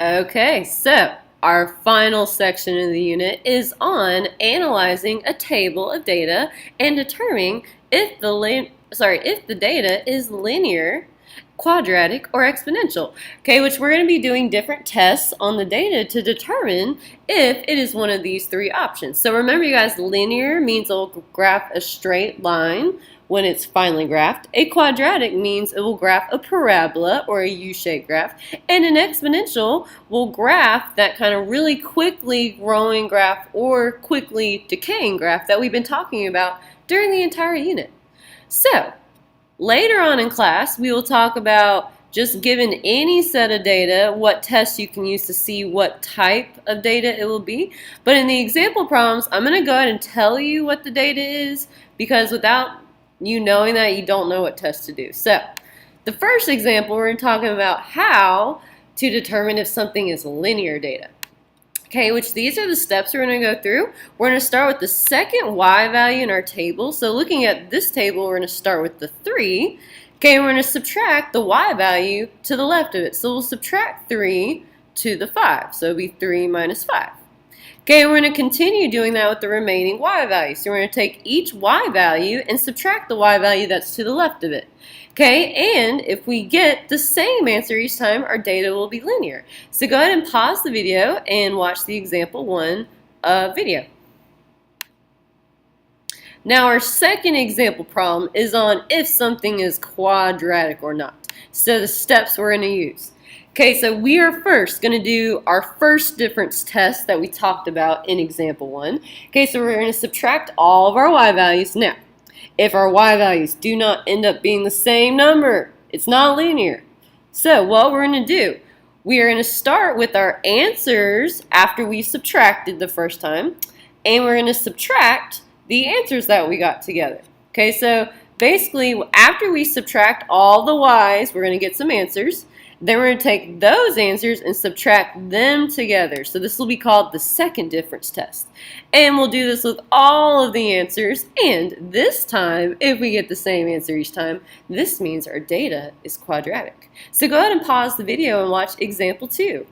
Okay, so our final section of the unit is on analyzing a table of data and determining if the data is linear, quadratic, or exponential. Okay, which we're going to be doing different tests on the data to determine if it is one of these three options. So remember, you guys, linear means it'll graph a straight line when it's finely graphed. A quadratic means it will graph a parabola or a U-shaped graph. And an exponential will graph that kind of really quickly growing graph or quickly decaying graph that we've been talking about during the entire unit. So, later on in class, we will talk about just given any set of data, what tests you can use to see what type of data it will be. But in the example problems, I'm going to go ahead and tell you what the data is, because without you knowing that, you don't know what test to do. So, the first example, we're talking about how to determine if something is linear data. Okay, which these are the steps we're going to go through. We're going to start with the second y value in our table. So looking at this table, we're going to start with the 3. Okay, we're going to subtract the y value to the left of it. So we'll subtract 3 to the 5. So it'll be 3 minus 5. Okay, we're going to continue doing that with the remaining y values. So we're going to take each y value and subtract the y value that's to the left of it. Okay, and if we get the same answer each time, our data will be linear. So go ahead and pause the video and watch the example 1 video. Now our second example problem is on if something is quadratic or not. So the steps we're going to use. Okay, so we are first going to do our first difference test that we talked about in example 1. Okay, so we're going to subtract all of our y values. Now, if our y values do not end up being the same number, it's not linear. So what we're going to do, we are going to start with our answers after we subtracted the first time, and we're going to subtract the answers that we got together. Okay, so basically after we subtract all the y's, we're going to get some answers. Then we're going to take those answers and subtract them together. So this will be called the second difference test. And we'll do this with all of the answers. And this time, if we get the same answer each time, this means our data is quadratic. So go ahead and pause the video and watch example 2.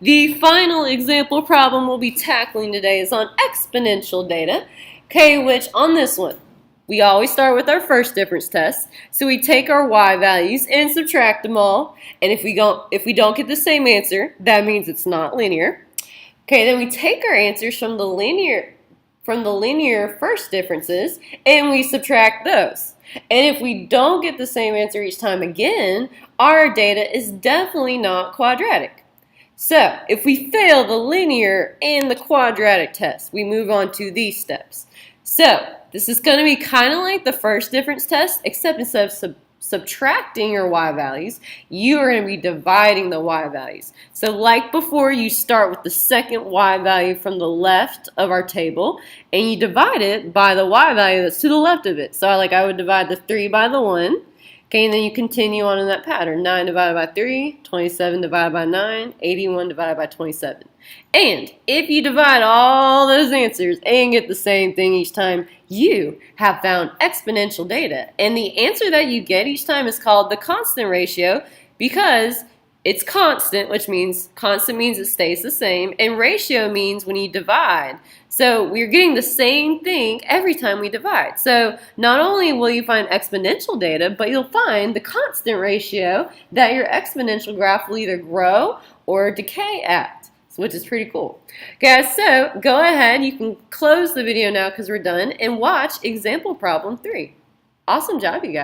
The final example problem we'll be tackling today is on exponential data. Okay, which on this one, we always start with our first difference test. So we take our y values and subtract them all. And if we don't get the same answer, that means it's not linear. Okay, then we take our answers from the linear first differences and we subtract those. And if we don't get the same answer each time again, our data is definitely not quadratic. So if we fail the linear and the quadratic test, we move on to these steps. So this is going to be kind of like the first difference test, except instead of subtracting your y values, you are going to be dividing the y values. So like before, you start with the second y value from the left of our table, and you divide it by the y value that's to the left of it. So I would divide the 3 by the 1. Okay, and then you continue on in that pattern. 9 divided by 3, 27 divided by 9, 81 divided by 27. And if you divide all those answers and get the same thing each time, you have found exponential data. And the answer that you get each time is called the constant ratio because it's constant, which means constant means it stays the same, and ratio means when you divide. So we're getting the same thing every time we divide. So not only will you find exponential data, but you'll find the constant ratio that your exponential graph will either grow or decay at, which is pretty cool. Guys, so go ahead, you can close the video now because we're done, and watch example problem 3. Awesome job, you guys.